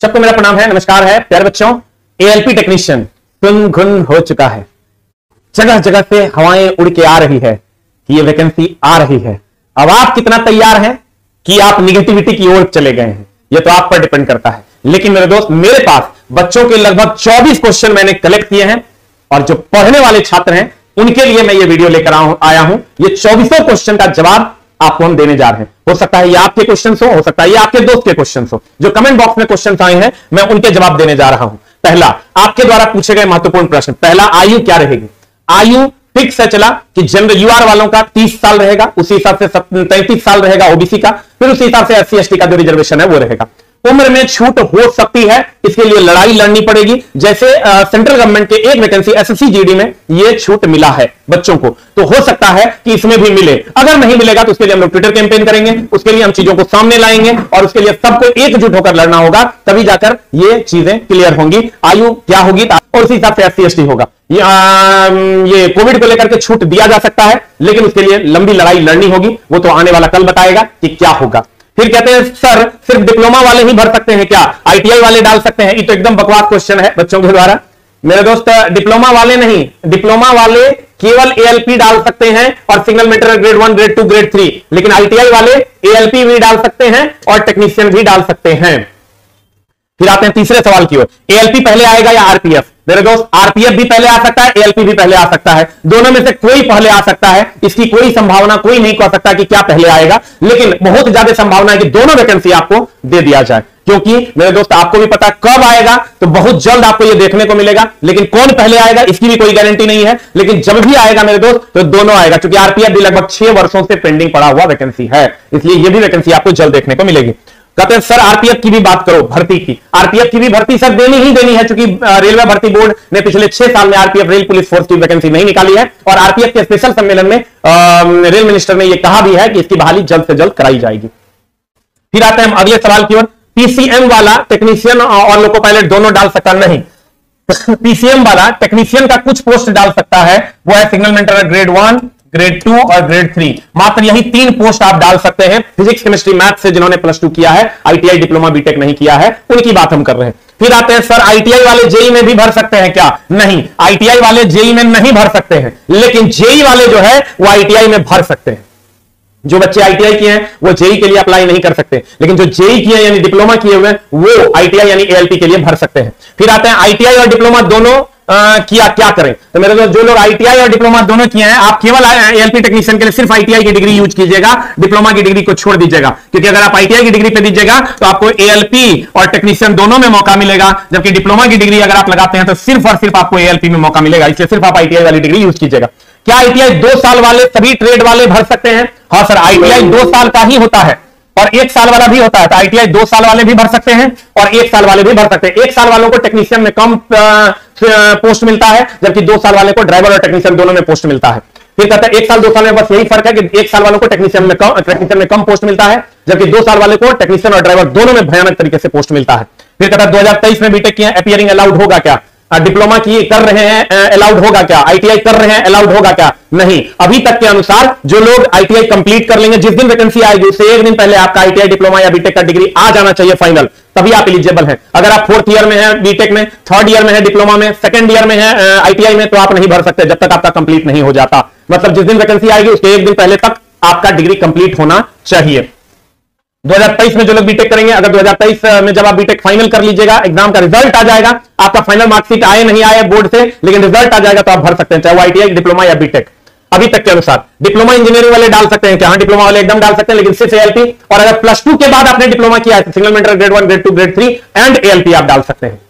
सबको मेरा प्रणाम है, नमस्कार है प्यारे बच्चों। एएलपी टेक्नीशियन सुन घुन हो चुका है, जगह जगह से हवाएं उड़ के आ रही है कि ये वैकेंसी आ रही है। अब आप कितना तैयार हैं कि आप निगेटिविटी की ओर चले गए हैं, ये तो आप पर डिपेंड करता है। लेकिन मेरे दोस्त, मेरे पास बच्चों के लगभग 24 क्वेश्चन मैंने कलेक्ट किए हैं और जो पढ़ने वाले छात्र हैं उनके लिए मैं ये वीडियो लेकर आया हूं। ये 24 क्वेश्चन का जवाब आपको हम देने जा रहे हैं। हो सकता है ये आपके क्वेश्चन हो सकता है ये आपके दोस्त के क्वेश्चन हो। जो कमेंट बॉक्स में क्वेश्चन आए हैं मैं उनके जवाब देने जा रहा हूं। पहला, आपके द्वारा पूछे गए महत्वपूर्ण प्रश्न। पहला, आयु क्या रहेगी? आयु फिक्स है चला कि जनरल यूआर वालों का 30 साल रहेगा, उसी हिसाब से 33 साल रहेगा ओबीसी का, फिर उसी हिसाब से SC ST का जो रिजर्वेशन है वो रहेगा। उम्र में छूट हो सकती है, इसके लिए लड़ाई लड़नी पड़ेगी। जैसे सेंट्रल गवर्नमेंट के एक वैकेंसी SSC GD में ये छूट मिला है बच्चों को, तो हो सकता है कि इसमें भी मिले। अगर नहीं मिलेगा तो उसके लिए हम लोग ट्विटर कैंपेन करेंगे, उसके लिए हम चीजों को सामने लाएंगे और उसके लिए सबको एकजुट होकर लड़ना होगा, तभी जाकर ये चीजें क्लियर होंगी। आयु क्या होगी और उसी हिसाब से SC ST होगा। ये कोविड को लेकर के छूट दिया जा सकता है, लेकिन उसके लिए लंबी लड़ाई लड़नी होगी, वो तो आने वाला कल बताएगा कि क्या होगा। फिर कहते हैं सर सिर्फ डिप्लोमा वाले ही भर सकते हैं क्या? ITI वाले डाल सकते हैं? ये तो एकदम बकवास क्वेश्चन है बच्चों के द्वारा। मेरे दोस्त, डिप्लोमा वाले नहीं, डिप्लोमा वाले केवल ALP डाल सकते हैं और सिग्नल मेटर ग्रेड 1, ग्रेड 2, ग्रेड 3, लेकिन ITI वाले ALP भी डाल सकते हैं और टेक्नीशियन भी डाल सकते हैं। फिर आते हैं तीसरे सवाल की ओर, ALP पहले आएगा या RPF? मेरे दोस्त, RPF भी पहले आ सकता है, ALP भी पहले आ सकता है, दोनों में से कोई पहले आ सकता है। इसकी कोई संभावना कोई नहीं कह सकता कि क्या पहले आएगा, लेकिन बहुत ज्यादा संभावना है कि दोनों वैकेंसी आपको दे दिया जाए। क्योंकि मेरे दोस्त आपको भी पता कब आएगा, तो बहुत जल्द आपको यह देखने को मिलेगा, लेकिन कौन पहले आएगा इसकी भी कोई गारंटी नहीं है। लेकिन जब भी आएगा मेरे दोस्त तो दोनों आएगा, क्योंकि RPF भी लगभग 6 वर्षों से पेंडिंग पड़ा हुआ वैकेंसी है, इसलिए यह भी वैकेंसी आपको जल्द देखने को मिलेगी। कहते हैं सर RPF की भी बात करो, भर्ती की। RPF की भी भर्ती सर देनी ही देनी है, क्योंकि रेलवे भर्ती बोर्ड ने पिछले 6 साल में RPF रेल पुलिस फोर्स की वैकेंसी नहीं निकाली है और RPF के स्पेशल सम्मेलन में रेल मिनिस्टर ने यह कहा भी है कि इसकी बहाली जल्द से जल्द कराई जाएगी। फिर आते हैं हम अगले सवाल की ओर, PCM वाला टेक्नीशियन और लोको पायलट दोनों डाल सकता नहीं। PCM वाला टेक्नीशियन का कुछ पोस्ट डाल सकता है, वो है सिग्नल मेंटेनर ग्रेड 1, ग्रेड 2 और ग्रेड 3। मात्र यही 3 पोस्ट आप डाल सकते हैं। फिजिक्स, केमिस्ट्री, मैथ से जिन्होंने +2 किया है, ITI डिप्लोमा बीटेक नहीं किया है, उनकी बात हम कर रहे हैं। फिर आते हैं सर ITI वाले JEE में भी भर सकते हैं क्या? नहीं, ITI वाले JEE में नहीं भर सकते हैं, लेकिन JEE वाले जो है वो ITI में भर सकते हैं। जो बच्चे ITI किए हैं वो JEE के लिए अप्लाई नहीं कर सकते, लेकिन जो JEE किए यानी डिप्लोमा किए हुए वो ITI यानी ALP के लिए भर सकते हैं। फिर आते हैं ITI और डिप्लोमा दोनों किया क्या करें? तो मेरे दोस्त, जो लोग ITI और डिप्लोमा दोनों किए हैं, आप केवल ALP टेक्नीशियन के लिए सिर्फ ITI की डिग्री यूज कीजिएगा, डिप्लोमा की डिग्री को छोड़ दीजिएगा। क्योंकि अगर आप ITI की डिग्री पे दीजिएगा तो आपको ALP और टेक्नीशियन दोनों में मौका मिलेगा, जबकि डिप्लोमा की डिग्री अगर आप लगाते हैं तो सिर्फ और सिर्फ आपको ALP में मौका मिलेगा। इसलिए सिर्फ आप ITI वाली डिग्री यूज कीजिएगा। क्या ITI 2 साल वाले सभी ट्रेड वाले भर सकते हैं? हाँ सर, ITI 2 साल का ही होता है और 1 साल वाला भी होता है, तो ITI 2 साल वाले भी भर सकते हैं और 1 साल वाले भी भर सकते हैं। 1 साल वालों को टेक्नीशियन में कम पोस्ट मिलता है, जबकि 2 साल वाले को ड्राइवर और टेक्नीशियन दोनों में पोस्ट मिलता है। फिर कहते हैं 1 साल 2 साल में बस यही फर्क है कि 1 साल वालों को टेक्नीशियन में कम पोस्ट मिलता है, जबकि 2 साल वाले को टेक्नीशियन और ड्राइवर दोनों में भयानक तरीके से पोस्ट मिलता है। फिर कहता है 2023 में बीटेक किया, अपीयरिंग अलाउड होगा क्या? डिप्लोमा की कर रहे हैं अलाउड होगा क्या? ITI कर रहे हैं अलाउड होगा क्या? नहीं। अभी तक के अनुसार जो लोग ITI कंप्लीट कर लेंगे, जिस दिन वैकेंसी आएगी उससे 1 दिन पहले आपका ITI डिप्लोमा या बीटेक का डिग्री आ जाना चाहिए फाइनल, तभी आप एलिजिबल हैं। अगर आप 4th ईयर में है बीटेक में, 3rd ईयर में है डिप्लोमा में, 2nd ईयर में है ITI में, तो आप नहीं भर सकते जब तक आपका कंप्लीट नहीं हो जाता। मतलब जिस दिन वैकेंसी आएगी उसके 1 दिन पहले तक आपका डिग्री कंप्लीट होना चाहिए। 2023 में जो लोग बीटेक करेंगे, अगर 2023 में जब आप बीटेक फाइनल कर लीजिएगा, एग्जाम का रिजल्ट आ जाएगा, आपका फाइनल मार्कशीट आए नहीं आए बोर्ड से, लेकिन रिजल्ट आ जाएगा तो आप भर सकते हैं, चाहे वो ITI डिप्लोमा या बीटेक। अभी तक के अनुसार डिप्लोमा इंजीनियरिंग वाले डाल सकते हैं क्या? हाँ, डिप्लोमा वाले एकदम डाल सकते हैं, लेकिन सिर्फ ALP। और अगर +2 के बाद आपने डिप्लोमा किया है, signal maintainer grade 1, grade 2, grade 3 and ALP आप डाल सकते हैं।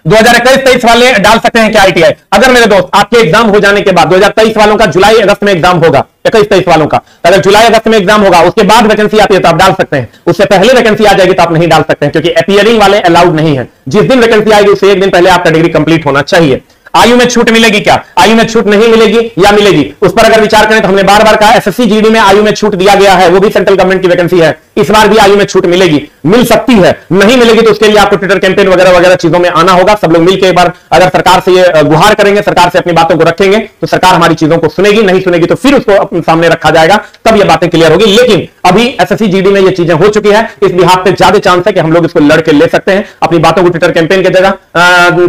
2021-23 वाले डाल सकते हैं क्या ITI? अगर मेरे दोस्त आपके एग्जाम हो जाने के बाद 2023 वालों का जुलाई अगस्त में एग्जाम होगा, 21-23 वालों का अगर जुलाई अगस्त में एग्जाम होगा, उसके बाद वैकेंसी आती है तो आप डाल सकते हैं। उससे पहले वैकेंसी आ जाएगी तो आप नहीं डाल सकते हैं, क्योंकि अपीयरिंग वाले अलाउड नहीं है। जिस दिन वैकेंसी आएगी उससे 1 दिन पहले आपका डिग्री कंप्लीट होना चाहिए। आयु में छूट मिलेगी क्या? आयु में छूट नहीं मिलेगी या मिलेगी? उस पर अगर विचार करें तो हमने बार बार कहा एसएससी जीडी में आयु में छूट दिया गया है, वो भी सेंट्रल गवर्नमेंट की वैकेंसी है, इस बार भी आयु में छूट मिलेगी, मिल सकती है, नहीं मिलेगी तो उसके लिए आपको ट्विटर कैंपेन वगैरह वगैरह चीजों में आना होगा। सब लोग मिलकर एक बार अगर सरकार से ये गुहार करेंगे, सरकार से अपनी बातों को रखेंगे तो सरकार हमारी चीजों को सुनेगी, नहीं सुनेगी तो फिर उसको अपने सामने रखा जाएगा, तब ये बातें क्लियर होगी। लेकिन अभी एसएससी जीडी में ये चीजें हो चुकी है, इस लिहाज पे ज्यादा चांस है कि हम लोग इसको लड़के ले सकते हैं, अपनी बातों को ट्विटर कैंपेन के जगह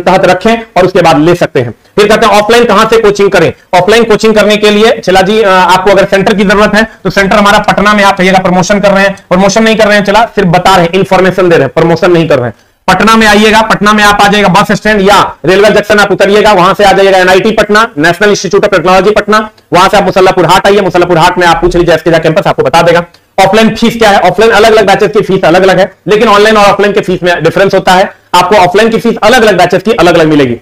तहत रखें और उसके बाद ले सकते हैं। फिर कहते हैं ऑफलाइन कहां से कोचिंग करें? ऑफलाइन कोचिंग करने के लिए चला जी आपको अगर सेंटर की जरूरत है तो सेंटर हमारा पटना में, आप कहिएगा प्रमोशन कर रहे हैं, प्रमोशन नहीं कर रहे हैं, चला सिर्फ बता रहे हैं, इंफॉर्मेशन दे रहे हैं, प्रमोशन नहीं कर रहे हैं। पटना में आइएगा, पटना में आप आ जाएगा बस स्टैंड या रेलवे जंक्शन आप उतरिएगा, वहां से आ जाएगा NIT Patna, national institute of technology Patna, वहां से आप मुसल्लापुर हाट आइए, मुसल्लापुर हाट में आप पूछ लीजिए एसके कैंपस, आपको बता देगा। ऑफलाइन फीस क्या है? ऑफलाइन अलग अलग बैचेस की फीस अलग अलग है, लेकिन ऑनलाइन और ऑफलाइन के फीस में डिफरेंस होता है। आपको ऑफलाइन की फीस अलग अलग बैचेस की अलग अलग मिलेगी।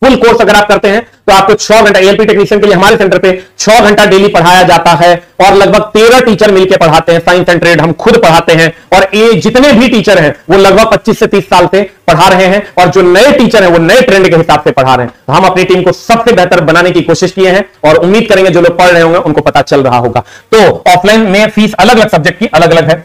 फुल कोर्स अगर आप करते हैं तो आपको 6 घंटा एएलपी टेक्नीशियन के लिए हमारे सेंटर पे 6 घंटा डेली पढ़ाया जाता है और लगभग 13 टीचर मिलकर पढ़ाते हैं। साइंस एंड ट्रेड हम खुद पढ़ाते हैं और ये जितने भी टीचर हैं वो लगभग 25 से 30 साल से पढ़ा रहे हैं और जो नए टीचर हैं वो नए ट्रेंड के हिसाब से पढ़ा रहे हैं। तो हम अपनी टीम को सबसे बेहतर बनाने की कोशिश किए हैं और उम्मीद करेंगे जो लोग पढ़ रहे होंगे उनको पता चल रहा होगा। तो ऑफलाइन में फीस अलग अलग सब्जेक्ट की अलग अलग है।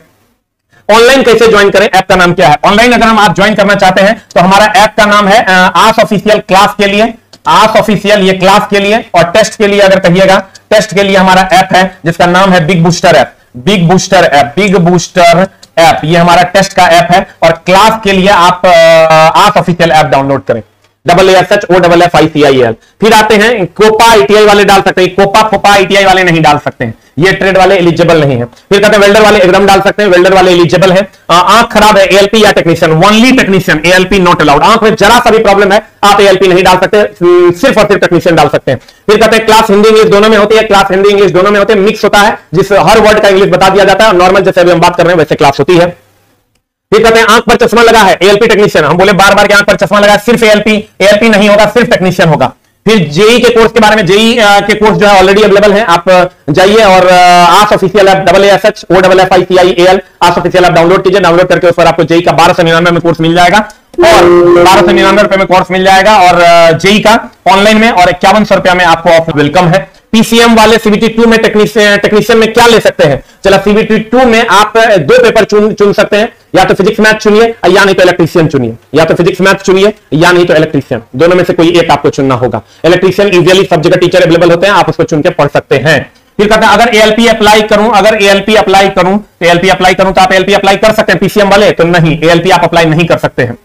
ऑनलाइन कैसे ज्वाइन करें? ऐप का नाम क्या है? ऑनलाइन अगर हम आप ज्वाइन करना चाहते हैं तो हमारा ऐप का नाम है आस ऑफिशियल क्लास के लिए, आस ऑफिशियल ये क्लास के लिए, और टेस्ट के लिए अगर कहिएगा, टेस्ट के लिए हमारा ऐप है जिसका नाम है big booster app, big booster app, big booster app, ये हमारा टेस्ट का ऐप है। और क्लास के लिए आप आस ऑफिशियल ऐप डाउनलोड करें, AASHOFFICIAL। फिर आते हैं कोपा ITI वाले डाल सकते हैं, कोपा फोपा ITI वाले नहीं डाल सकते हैं, ये ट्रेड वाले एलिजिबल नहीं है। फिर कहते हैं वेल्डर वाले एकदम डाल सकते हैं, वेल्डर वाले एलिजिबल है। आंख खराब है ALP या technician, only technician, ALP not allowed. आंख में जरा सा भी प्रॉब्लम है आप ALP नहीं डाल सकते, सिर्फ और सिर्फ टेक्नीशियन डाल सकते हैं। फिर कहते हैं क्लास हिंदी इंग्लिश दोनों में होती है, क्लास हिंदी इंग्लिश दोनों में होते हैं, मिक्स होता है, जिस हर वर्ड का इंग्लिश बता दिया जाता है और नॉर्मल जैसे अभी हम बात कर रहे हैं वैसे क्लास होती है। फिर कहते हैं आंख पर चश्मा लगा है ALP टेक्नीशियन, हम बोले बार बार कि आंख पर चश्मा लगा है, सिर्फ ALP नहीं होगा, सिर्फ टेक्नीशियन होगा। फिर जेई के कोर्स के बारे में, जेई के कोर्स जो है ऑलरेडी अवेलेबल है, आप जाइए और आस ऑफिशियल ऐप AASHOFFICIAL आस ऑफिशियल ऐप डाउनलोड कीजिए। डाउनलोड करके उस पर आपको जेई का 1299 में कोर्स मिल जाएगा और 1299 रुपए में कोर्स मिल जाएगा और जेई का ऑनलाइन में और 5100 रुपया में आपको ऑफ वेलकम है। पीसीएम वाले CBT 2 में टेक्नीशियन में क्या ले सकते हैं? चला CBT 2 में आप 2 पेपर चुन सकते हैं, या तो फिजिक्स मैथ चुनिए या नहीं तो इलेक्ट्रीशियन चुनिए, या तो फिजिक्स मैथ चुनिए या नहीं तो इलेक्ट्रीशियन, दोनों में से कोई एक आपको चुनना होगा। इलेक्ट्रीशियन इजीली सब जगह टीचर अवेलेबल होते हैं, आप उसको चुन के पढ़ सकते हैं। फिर कहते हैं अगर ALP अप्लाई करूं, अगर ALP अप्लाई करूं तो ALP अप्लाई करूं तो आप ALP अप्लाई कर सकते हैं, PCM वाले तो नहीं, ALP आप अप्लाई नहीं कर सकते हैं।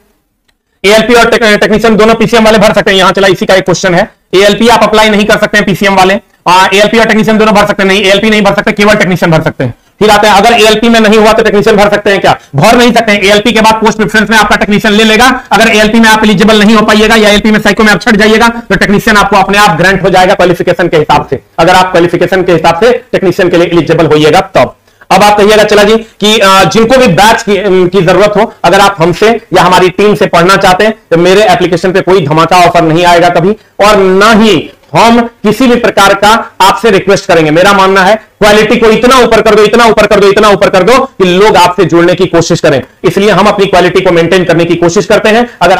ALP और टेक्नीशियन दोनों PCM वाले भर सकते हैं, यहां चला इसी का एक क्वेश्चन है। ALP आप अप्लाई नहीं कर सकते हैं PCM वाले, ALP और टेक्नीशियन दोनों भर सकते हैं, नहीं ALP नहीं भर सकते, केवल टेक्नीशियन भर सकते हैं। फिर आते हैं अगर ALP में नहीं हुआ तो टेक्नीशियन भर सकते हैं क्या? भर नहीं सकते हैं, ALP के बाद पोस्ट प्रेफरेंस में आपका टेक्नीशियन ले लेगा। अगर ALP में आप एलिजिबल नहीं हो पाइएगा या ALP में साइको में आप छट जाइएगा तो टेक्नीशियन आपको अपने आप ग्रांट हो जाएगा क्वालिफिकेशन के हिसाब से, अगर आप क्वालिफिकेशन के हिसाब से टेक्नीशियन के लिए एलिजिबल होइएगा तब। अब आप कहिएगा चला जी कि जिनको भी बैच की जरूरत हो, अगर आप हमसे या हमारी टीम से पढ़ना चाहते हैं तो मेरे एप्लीकेशन पे कोई धमाका ऑफर नहीं आएगा कभी, और ना ही हम किसी भी प्रकार का आपसे रिक्वेस्ट करेंगे। मेरा मानना है क्वालिटी को इतना ऊपर कर दो, इतना ऊपर कर दो, इतना ऊपर कर दो कि लोग आपसे जुड़ने की कोशिश करें, इसलिए हम अपनी क्वालिटी को मेंटेन करने की कोशिश करते हैं। अगर